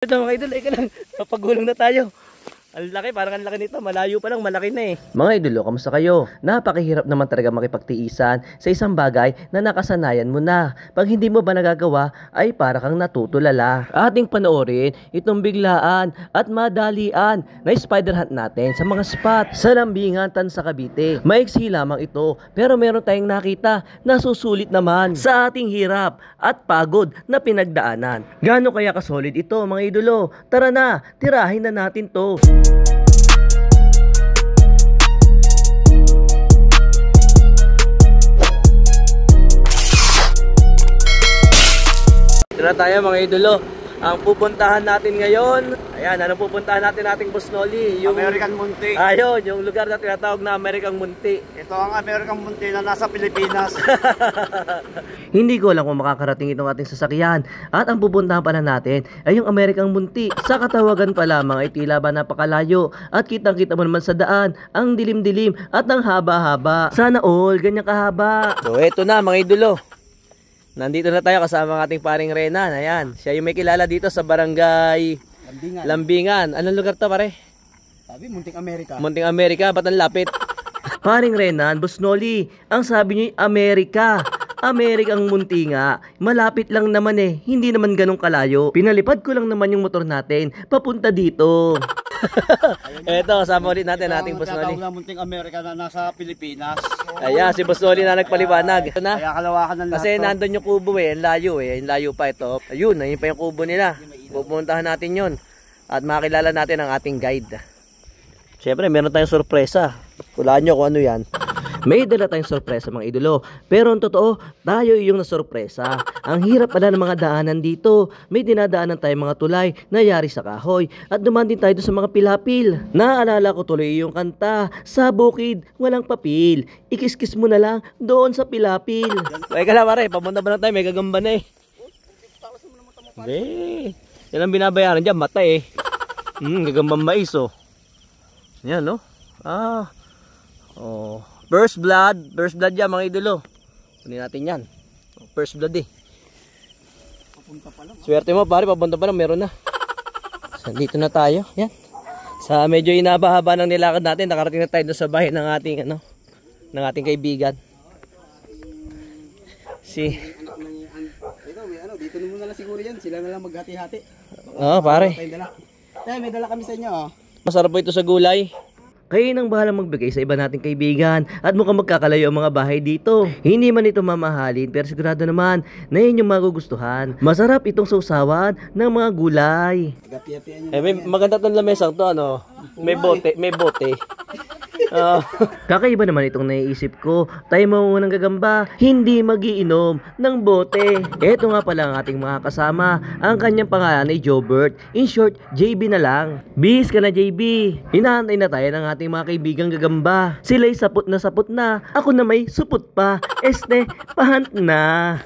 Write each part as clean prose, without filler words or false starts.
Ito mga idol, ika lang. Papagulong na tayo. Ang laki, parang ang laki nito. Malayo pa lang, malaki na eh. Mga idolo, kamusta kayo? Napakahirap naman talaga makipagtiisan sa isang bagay na nakasanayan mo na. Pag hindi mo ba nagagawa, ay para kang natutulala. Ating panoorin itong biglaan at madalian na spider hunt natin sa mga spot sa Lambingan, Tansa, Cavite. Maiksi lamang ito, pero meron tayong nakita na susulit naman sa ating hirap at pagod na pinagdaanan. Gaano kaya kasolid ito mga idolo? Tara na, tirahin na natin to. Ito na tayo mga idolo. Ang pupuntahan natin ngayon, ayan, anong pupuntahan natin ating Boss Noli? Yung American Munti. Ayun, yung lugar na tinatawag na American Munti. Ito ang American Munti na nasa Pilipinas. Hindi ko alam kung makakarating itong ating sasakyan. At ang pupuntahan pala natin ay yung American Munti. Sa katawagan pa lamang ay tila ba napakalayo. At kitang-kita mo naman sa daan ang dilim-dilim at ang haba-haba. Sana all ganyan kahaba. So eto na mga idolo. Nandito na tayo kasama ng ating paring Renan. Ayan, siya yung may kilala dito sa barangay Lambingan. Anong lugar to pare? Sabi, Munting Amerika. Munting Amerika, ba't ang lapit? Paring Renan, Boss Noli, ang sabi niyo Amerika. Amerikang Munti nga. Malapit lang naman eh. Hindi naman ganun kalayo. Pinalipad ko lang naman yung motor natin papunta dito. Eto, kasama ulit natin ating Boss Noli. Ito ang Munting Amerika na nasa Pilipinas. Ayan, si Boss Noli na nagpaliwanag. Ito na. Kaya kalawakan ng lahat. Kasi nandun yung kubo eh, ang layo eh. Ang layo pa ito. Ayun, ayun pa yung kubo nila. Pupuntahan natin yun. At makilala natin ang ating guide. Siyempre, meron tayong sorpresa. Hulaan nyo kung ano yan. May dala tayong sorpresa mga idolo. Pero ang totoo, tayo yung nasorpresa. Ang hirap pala ng mga daanan dito. May dinadaanan tayong mga tulay na yari sa kahoy. At dumaan din tayo sa mga pilapil. Naalala ko tuloy yung kanta, sa bukid, walang papil. Ikis-kis mo na lang doon sa pilapil. Ay ka na pare, papunta ba na tayo? May gagamba na eh. Hindi. Yan ang binabayaran dyan, mata eh. Gagambang mais oh. Yan no? Oh. First blood yan mga idolo. Kunin natin yan. First blood eh. Papunta pa lang. Swerte mo pare, papunta pa lang, meron na. So, dito na tayo. Yan. Sa medyo inaba-haba ng nilakad natin, nakarating na tayo doon sa bahay ng ating ng ating kaibigan. Dito na muna lang siguro yan. Sila na lang maghati-hati. Oo pare. May dala kami sa inyo oh. Masarap po ito sa gulay. Kayo nang bahala magbigay sa iba nating kaibigan at mukhang magkakalayo ang mga bahay dito. Hindi man ito mamahalin pero sigurado naman na yun yung magugustuhan. Masarap itong sausawan ng mga gulay. May maganda tong lamesang to ano. May bote. Kakaiba naman itong naiisip ko. Tayo mamunang gagamba, hindi magiinom ng bote. Eto nga pala ang ating mga kasama. Ang kanyang pangalan ay Jobert. In short, JB na lang. Bis ka na JB. Inaantay na tayo ng ating mga kaibigang gagamba. Sila'y sapot na. Ako na may supot pa. Pahant na.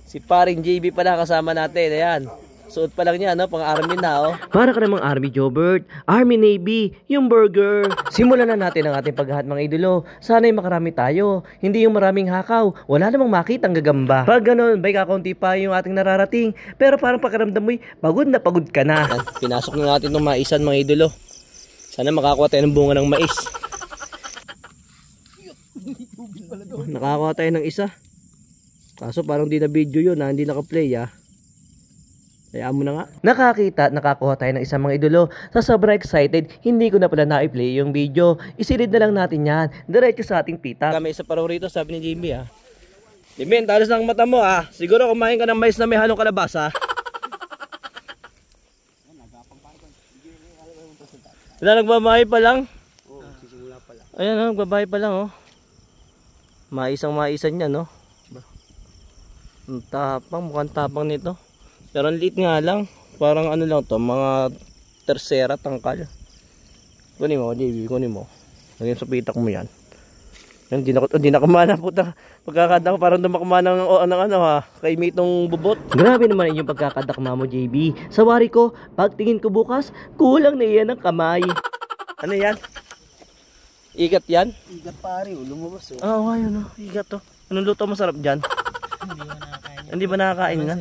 Si paring JB pala kasama natin. Ayan. Suot pa lang niya, no? Pang army na, oh. Para ka namang army, Jobert. Army, Navy, yung burger. Simulan na natin ang ating paghahat, mga idolo. Sana'y makarami tayo. Hindi yung maraming hakaw. Wala namang makitang gagamba. Pag ganun, bay kakaunti pa yung ating nararating. Pero parang pakiramdam mo'y pagod na pagod ka na. Pinasok na natin itong maisan, mga idolo. Sana makakuha tayo ng bunga ng mais. Nakakuha tayo ng isa. Kaso parang di na video yun, hindi naka-play, ah. Kaya mo na nga. Nakakita at nakakuha tayo ng isang mga idolo. Sa sobrang excited, hindi ko na pala na-play yung video. Isilid na lang natin yan. Diretso sa ating pita. Kami isa paro rito, sabi ni Jimmy ah. Jimmy, talos ng mata mo ah. Siguro kumain ka ng mais na may halong kalabasa. Wala, nagbabahay pa lang. Sisimula pa lang. Ayan oh, nagbabahay pa lang oh. Maisan niya no. Ang tapang, mukhang tapang nito. Pero ang liit nga lang. Parang ano lang to, mga tersera tangkal. Kunin mo, JB, kunin mo. Lagyan sa pitak mo yan. Hindi na kumana puta. Pagkakada ko parang dumakumana ng ano ha. Kaimi itong bubot. Grabe naman yung pagkakadakma mo, JB. Sa wari ko, pagtingin ko bukas, kulang na iyan ng kamay. Ano yan? Igat yan? Igat pare, lumabas oh. Oo, ayun oh. Igat to. Anong luto masarap dyan? Hindi ba nakakain nga?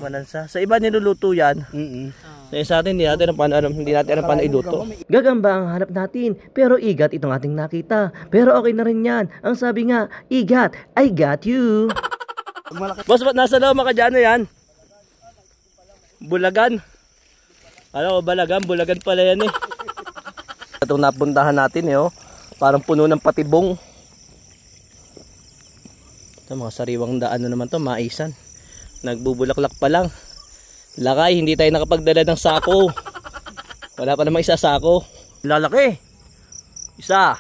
Manansa. Sa iba niluluto yan. Sa atin, hindi natin alam paano iluto. Gagamba ang hanap natin, pero igat itong ating nakita. Pero okay na rin yan. Ang sabi nga, igat, I got you. Boss, ba't nasa loob ka dyan? Ano yan? Bulagan. Ano, balagan? Bulagan pala yan eh. Itong napuntahan natin eh, oh. Parang puno ng patibong. Ito, mga sariwang daan na naman to, maisan. Nagbubulaklak pa lang. Lakay, hindi tayo nakapagdala ng sako. Wala pa namang isa sako. Lalaki. Isa.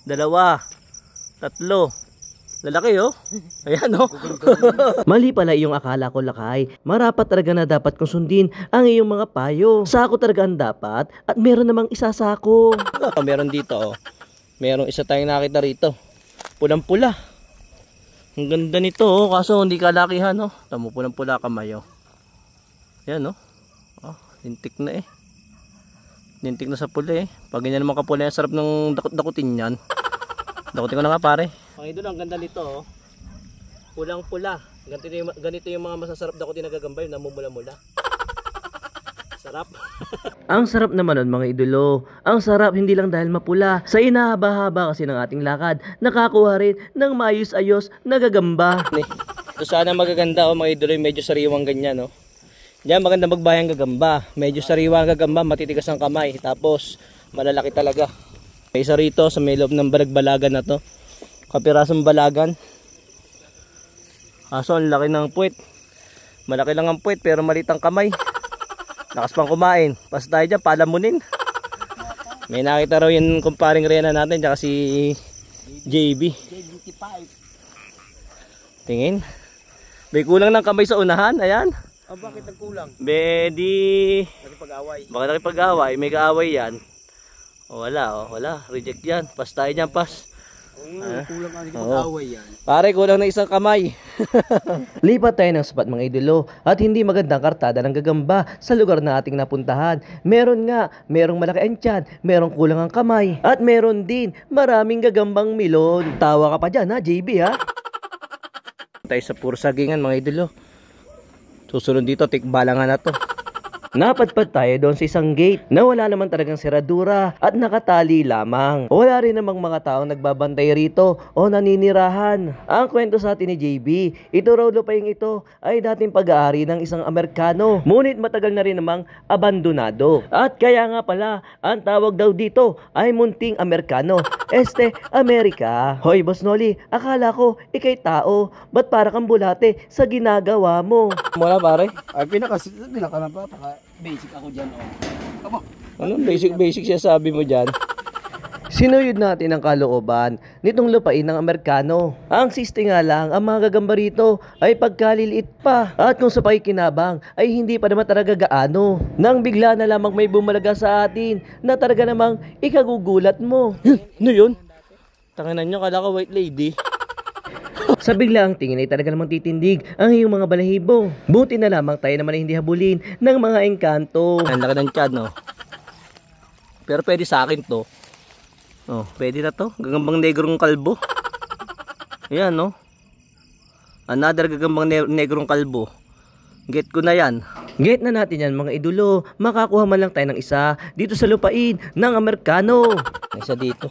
Dalawa. Tatlo. Lalaki oh. Ayan oh. Mali pala iyong akala ko, Lakay. Marapat talaga na dapat kong sundin ang iyong mga payo. Sako talaga ang dapat at meron namang isa sako. Meron dito oh. Merong isa tayong nakita rito. Pulang-pula. Ang ganda nito oh. Kaso hindi kalakihan oh. Tamo, pulang-pula kamay oh. Yan oh. Oh, lintik na eh. Lintik na sa pula eh. Pag ganyan naman kapula, sarap ng dakot-dakutin yan. Dakutin ko na nga pare. Mga idol, ang ganda nito oh. Pulang-pula. Ganito yung mga masasarap dakutin na gagamba, yung namumula-mula. Sarap. Ang sarap naman nun mga idolo. Ang sarap hindi lang dahil mapula. Sa inahaba-haba kasi ng ating lakad, nakakuha rin ng maayos-ayos na gagamba. Ito sana magaganda oh mga idolo, medyo sariwang ganyan oh. Diyan maganda magbayang gagamba. Medyo sariwang gagamba, matitigas ang kamay. Tapos malalaki talaga. May isa rito sa may loob ng balagbalagan na to. Kapirasong balagan. Kaso ang laki ng puwet. Malaki lang ang puwet pero maliit ang kamay. Lakas pang kumain. Pas tayo dyan, palamunin. May nakita raw yung kumparing Rena natin tsaka si JB. Tingin. May kulang ng kamay sa unahan. Ayan. Oh, bakit nagkulang? Bedi. Nakipag-away. Baka nakipag-away. May kaaway yan. O wala, o wala. Reject yan. Pas tayo dyan, pas. Kulang ka nakipag-away yan. Pare, kulang na isang kamay. Lipat tayo ng spot mga idolo. At hindi magandang kartada ng gagamba sa lugar na ating napuntahan. Meron nga, merong malaki ang tiyan, merong kulang ang kamay. At meron din, maraming gagambang milon. Tawa ka pa dyan ha, JB ha? Tayo sa puro sagingan mga idolo. Susunod dito, tikbala nga na to. Napadpad tayo doon sa isang gate na wala naman talagang seradura at nakatali lamang. Wala rin namang mga taong nagbabantay rito o naninirahan. Ang kwento sa atin ni JB, ito raw lupayng ito ay dating pag-aari ng isang Amerikano. Ngunit matagal na rin namang abandonado. At kaya nga pala, ang tawag daw dito ay Munting Amerikano. Amerika. Hoy Boss Noli, akala ko ikay tao. Ba't para kang bulate sa ginagawa mo? Wala pare. Ay, pinaka na pa. Basic ako dyan, oh. Abo. Anong basic siya sabi mo dyan? Sinuyod natin ang kalooban nitong lupain ng Amerikano. Ang siste nga lang, ang mga gagamba rito ay pagkaliliit pa. At kung sa pakikinabang ay hindi pa naman talaga gaano. Nang bigla na lamang may bumalaga sa atin na talaga namang ikagugulat mo. Ano yun? Tanginan nyo, kala ka white lady. Sa biglaang tingin ay talaga namang titindig ang iyong mga balahibo. Buti na lamang tayo naman ay hindi habulin ng mga engkanto. Ang laki ng tiyan, no? Pero pwede sa akin to. Oh, pwede na to. Gagambang negrong kalbo. Ayan, no? Another gagambang negrong kalbo. Get ko na yan. Get na natin yan mga idolo. Makakuha man lang tayo ng isa dito sa lupain ng Amerikano. Isa dito.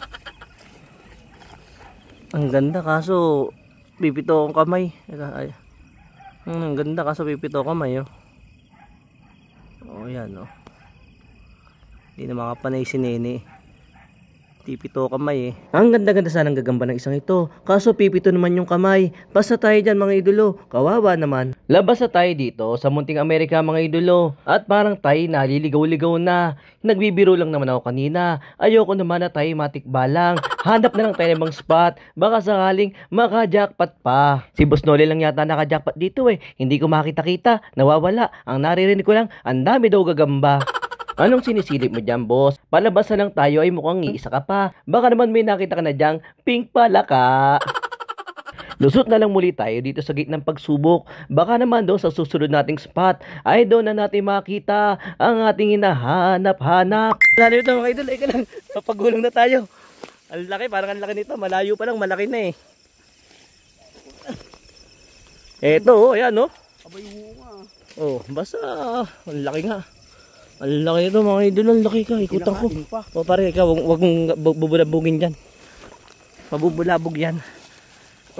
Ang ganda kaso pipito akong kamay. Ang ganda kaso pipito akong kamay, oh. Oh, yan, oh. Hindi na makapanay si Nene. Pipito kamay eh. Ang ganda-ganda sana ng gagamba ng isang ito. Kaso pipito naman yung kamay. Basta tayo dyan mga idolo. Kawawa naman. Labas na tayo dito sa Munting Amerika mga idolo. At parang tayo naliligaw-ligaw na. Nagbibiro lang naman ako kanina. Ayoko naman na tayo matikbalang. Hanap na lang tayo ng spot. Baka sakaling maka-jackpot pa. Si Boss Noli lang yata naka-jackpot dito eh. Hindi ko makita-kita. Nawawala. Ang naririnig ko lang, ang dami daw gagamba. Anong sinisilip mo dyan, boss? Palabas na lang tayo ay mukhang iisa ka pa. Baka naman may nakita ka na dyang pink palaka. Lusot na lang muli tayo dito sa gate ng pagsubok. Baka naman doon sa susunod nating spot ay doon na natin makita ang ating hinahanap-hanap. Lalo ito mga idol, ika lang. Papagulong na tayo. Ang laki, parang ang laki nito. Malayo pa lang, malaki na eh. Eto, oh, ayan oh. Abay yung nga. Oh, basta. Ang laki nga. Ang laki nito mga idol. Ang laki ka. Ikutan ko. Kinakain pa. O pare, ikaw, huwag mong bubulabugin dyan. Mabubulabog yan.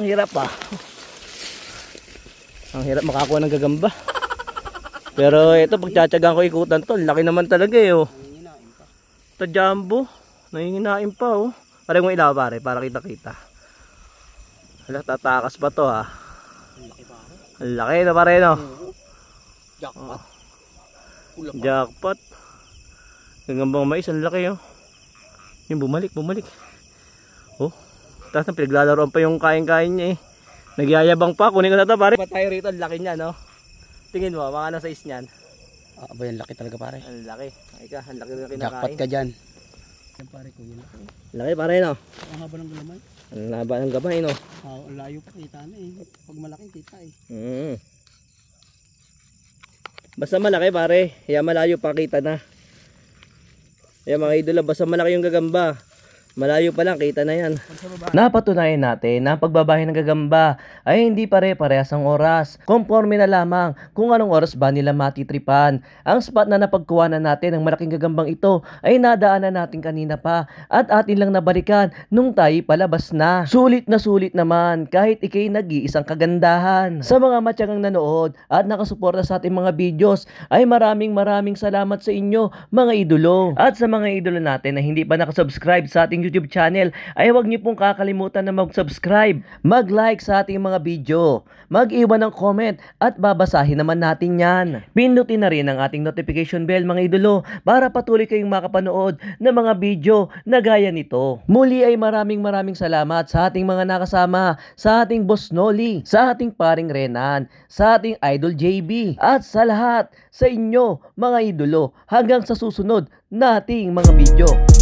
Ang hirap ah. Ang hirap makakuha ng gagamba. Pero ito, pagtsatsagaan ko ikutan to, laki naman talaga eh oh. Nanginginain pa. Ito jumbo. Nanginginain pa oh. Pare mo ilaw pare, para kita-kita. Hala, tatakas pa to ah. Ang laki pare. Ang laki na pare no. Jackpot. Pula pa. Jackpot. Gagambang mais, ang laki oh. Yung bumalik. Oh. Tapos na pinaglalaroan pa yung kain-kain niya eh. Nagyayabang pa, kunin ko na to pare. Pa tayo rito, ang laki niya no. Tingin mo, mga nasa size niyan. Abay, ang laki talaga pare. Ang laki. Ay ka, ang laki na kinakain. Jackpot ka dyan. Yan pare ko, yun laki. Laki pare no. Ang haba ng galamay. Ang laba ng gabay no. Ang layo pa kita na eh. Pag malaki kita eh. Basta malaki pare, kaya malayo pa kita na. Kaya mga idol, basta malaki yung gagamba, malayo pa lang kita na yan. Napatunayan natin na ang pagbabahe ng gagamba ay hindi pare-parehas ang oras. Conforme na lamang kung anong oras ba nila matitripan. Ang spot na napagkuhanan natin ng malaking gagambang ito ay nadaanan natin kanina pa at atin lang nabalikan nung tayo palabas na. Sulit naman kahit ikay nag-iisang kagandahan. Sa mga matyagang nanood at nakasuporta sa ating mga videos ay maraming salamat sa inyo mga idolo. At sa mga idolo natin na hindi pa nakasubscribe sa ating YouTube channel ay huwag niyo pong kakalimutan na mag-subscribe, mag-like sa ating mga video, mag-iwan ng comment at babasahin naman natin yan. Pindutin na rin ang ating notification bell mga idolo para patuloy kayong makapanood ng mga video na gaya nito. Muli ay maraming salamat sa ating mga nakasama, sa ating Boss Noli, sa ating paring Renan, sa ating Idol JB at sa lahat sa inyo mga idolo hanggang sa susunod nating mga video.